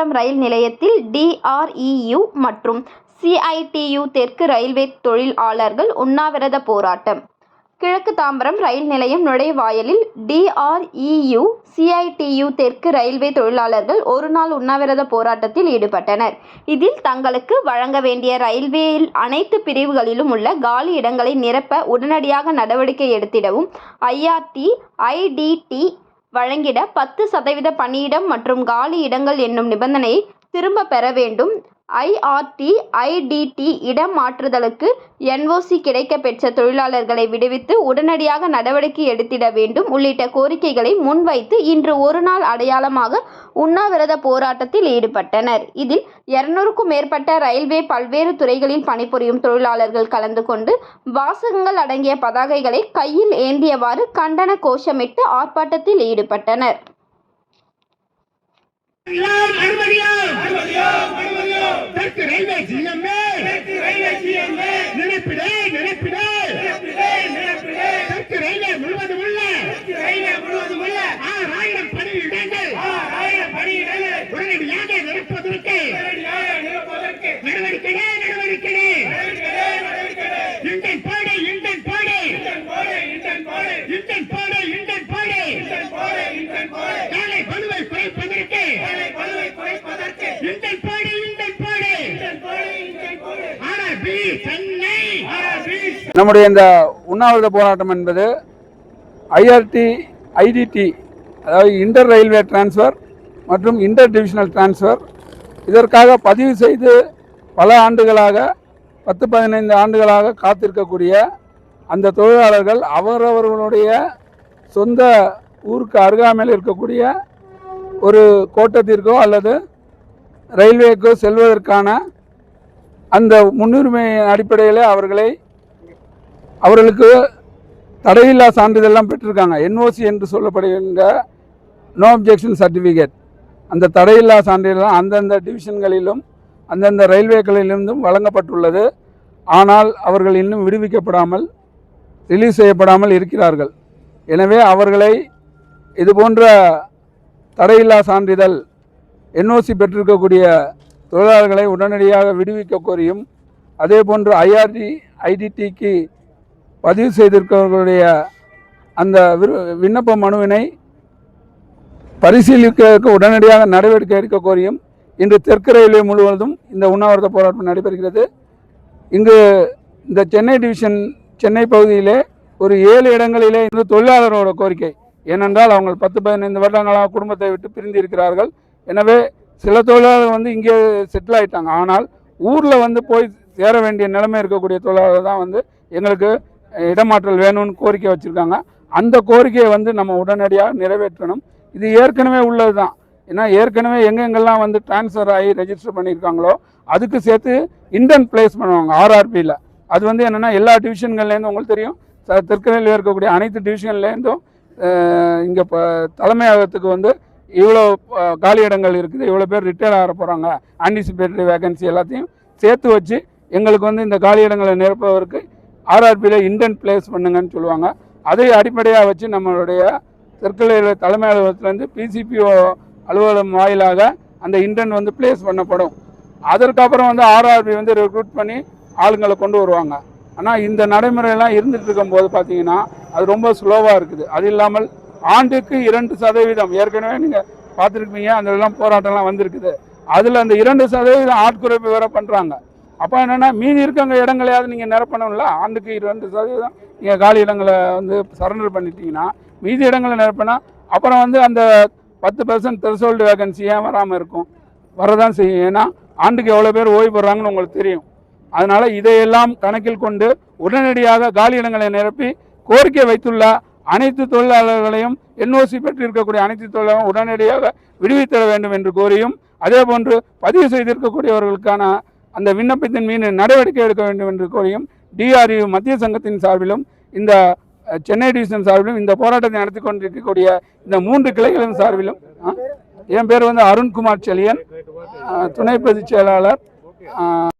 தாம்பரம் ரயில் நிலையத்தில் DREU மற்றும் CITU தெற்கு ரயில்வே தொழிலாளர்கள் உண்ணாவிரத போராட்டம். கிழக்கு தாம்பரம் ரயில் நிலையம் நுழைவாயிலில் DREU, CITU தெற்கு ரயில்வே தொழிலாளர்கள் ஒருநாள் உண்ணாவிரத போராட்டத்தில் ஈடுபட்டனர். இதில் தங்களுக்கு வழங்க வேண்டிய ரயில்வேயில் அனைத்து பிரிவுகளிலும் உள்ள காலி இடங்களை நிரப்ப உடனடியாக நடவடிக்கை எடுத்திடவும், IRT, IDT வழங்கிட 10% பணியிடம் மற்றும் காலி இடங்கள் என்னும் நிபந்தனையை திரும்ப பெற வேண்டும், IRT, IDT இடம் மாற்றுதலுக்கு NOC கிடைக்க பெற்ற தொழிலாளர்களை விடுவித்து உடனடியாக நடவடிக்கை எடுத்திட வேண்டும் உள்ளிட்ட கோரிக்கைகளை முன்வைத்து இன்று ஒருநாள் அடையாளமாக உண்ணாவிரத போராட்டத்தில் ஈடுபட்டனர். இதில் 200க்கும் மேற்பட்ட ரயில்வே பல்வேறு துறைகளில் பணிபுரியும் தொழிலாளர்கள் கலந்து கொண்டு வாசகங்கள் அடங்கிய பதாகைகளை கையில் ஏந்தியவாறு கண்டன கோஷமிட்டு ஆர்ப்பாட்டத்தில் ஈடுபட்டனர். நம்முடைய இந்த உண்ணாவிரத போராட்டம் என்பது IRT, IDT அதாவது இன்டர் ரயில்வே டிரான்ஸ்ஃபர் மற்றும் இன்டர் டிவிஷனல் டிரான்ஸ்ஃபர் இதற்காக பதிவு செய்து பல ஆண்டுகளாக 10-15 ஆண்டுகளாக காத்திருக்கக்கூடிய அந்த தொழிலாளர்கள் அவரவர்களுடைய சொந்த ஊருக்கு அருகாமையில் இருக்கக்கூடிய ஒரு கோட்டத்திற்கோ அல்லது ரயில்வேக்கோ செல்வதற்கான அந்த முன்னுரிமை அடிப்படையில் அவர்களுக்கு தடையில்லா சான்றிதழெல்லாம் பெற்றிருக்காங்க. NOC என்று சொல்லப்படுகின்ற நோ அப்ஜெக்ஷன் சர்டிஃபிகேட். அந்த தடையில்லா சான்றிதழ் அந்தந்த டிவிஷன்களிலும் அந்தந்த ரயில்வேக்களிலிருந்தும் வழங்கப்பட்டுள்ளது. ஆனால் அவர்கள் இன்னும் விடுவிக்கப்படாமல் ரிலீஸ் செய்யப்படாமல் இருக்கிறார்கள். எனவே அவர்களை இதுபோன்ற தடையில்லா சான்றிதழ் NOC பெற்றிருக்கக்கூடிய தொழிலாளர்களை உடனடியாக விடுவிக்க கோரியும், அதே போன்று IRT, IDTக்கு பதிவு செய்திருக்கிறவர்களுடைய அந்த விண்ணப்ப மனுவினை பரிசீலிக்க உடனடியாக நடவடிக்கை எடுக்க கோரியும் இன்று தெற்கு ரயில்வே முழுவதும் இந்த உண்ணாவிரத போராட்டம் நடைபெறுகிறது. இங்கு இந்த சென்னை டிவிஷன் சென்னை பகுதியிலே ஒரு 7 இடங்களிலே இந்த தொழிலாளரோட கோரிக்கை. ஏனென்றால் அவங்க 10-15 வருடங்களாக குடும்பத்தை விட்டு பிரிந்து இருக்கிறார்கள். எனவே சில தொழிலாளர்கள் இங்கே செட்டில் ஆகிட்டாங்க. ஆனால் ஊரில் போய் சேர வேண்டிய நிலைமை இருக்கக்கூடிய தொழிலாளர்கள் தான் எங்களுக்கு இடமாற்றல் வேணும்னு கோரிக்கை வச்சுருக்காங்க. அந்த கோரிக்கையை நம்ம உடனடியாக நிறைவேற்றணும். இது ஏற்கனவே உள்ளது தான். ஏன்னா ஏற்கனவே எங்கெங்கெல்லாம் டிரான்ஸ்ஃபர் ஆகி ரெஜிஸ்டர் பண்ணியிருக்காங்களோ அதுக்கு சேர்த்து இன்டர்ன் பிளேஸ் பண்ணுவாங்க RRPயில். அது என்னென்னா எல்லா டிவிஷன்கள்லேருந்தும் உங்களுக்கு தெரியும், தெற்கு ரயில்வே இருக்கக்கூடிய அனைத்து டிவிஷன்லேருந்தும் இங்கே தலைமையகத்துக்கு இவ்வளோ காலி இடங்கள் இருக்குது, இவ்வளோ பேர் ரிட்டையர் ஆக போகிறாங்க, ஆன்டிசிபேட்டரி வேகன்சி எல்லாத்தையும் சேர்த்து வச்சு எங்களுக்கு இந்த காலி இடங்களை நிரப்புவதற்கு RRPயில் இன்டர்ன் பிளேஸ் பண்ணுங்கன்னு சொல்லுவாங்க. அதை அடிப்படையாக வச்சு நம்மளுடைய தெற்கு ரயில்வே தலைமை அலுவலகத்திலேருந்து PCPO அலுவலகம் வாயிலாக அந்த இன்டர்ன் பிளேஸ் பண்ணப்படும். அதற்கப்புறம் RRP ரெக்ரூட் பண்ணி ஆளுங்களை கொண்டு வருவாங்க. ஆனால் இந்த நடைமுறையெல்லாம் இருந்துகிட்டு இருக்கும்போது பார்த்தீங்கன்னா அது ரொம்ப ஸ்லோவாக இருக்குது. அது இல்லாமல் ஆண்டுக்கு 2% ஏற்கனவே நீங்கள் பார்த்துருப்பீங்க, அதெல்லாம் போராட்டம்லாம் வந்திருக்குது. அதில் அந்த 2% ஆட்குறைப்பு வேறு பண்ணுறாங்க. அப்போ என்னென்னா மீதி இருக்கவங்க இடங்களையாவது நீங்கள் நிரப்பணும்ல. ஆண்டுக்கு 2% நீங்கள் காலி இடங்களை சரண்டர் பண்ணிட்டீங்கன்னா மீதி இடங்களை நிரப்பினா அப்புறம் அந்த 10% த்ரெஷோல்டு வேகன்சி ஏன் வராமல் இருக்கும்? வரதான் செய்யும். ஏன்னா ஆண்டுக்கு எவ்வளோ பேர் ஓய்வு பெறாங்கன்னு உங்களுக்கு தெரியும். அதனால் இதையெல்லாம் கணக்கில் கொண்டு உடனடியாக காலி இடங்களை நிரப்பி கோரிக்கை வைத்துள்ள அனைத்து தொழிலாளர்களையும் NOC பெற்றிருக்கக்கூடிய அனைத்து தொழிலாளர்களும் உடனடியாக விடுவித்தர வேண்டும் என்று கோரியும், அதே போன்று பதிவு செய்திருக்கக்கூடியவர்களுக்கான அந்த விண்ணப்பத்தின் மீது நடவடிக்கை எடுக்க வேண்டும் என்று கோரியும் DREU மத்திய சங்கத்தின் சார்பிலும் இந்த சென்னை டிவிஷன் சார்பிலும் இந்த போராட்டத்தை நடத்தி கொண்டிருக்கக்கூடிய இந்த 3 கிளைகளின் சார்பிலும் என் பேர் அருண்குமார் செலியன், துணை பொதுச் செயலாளர்.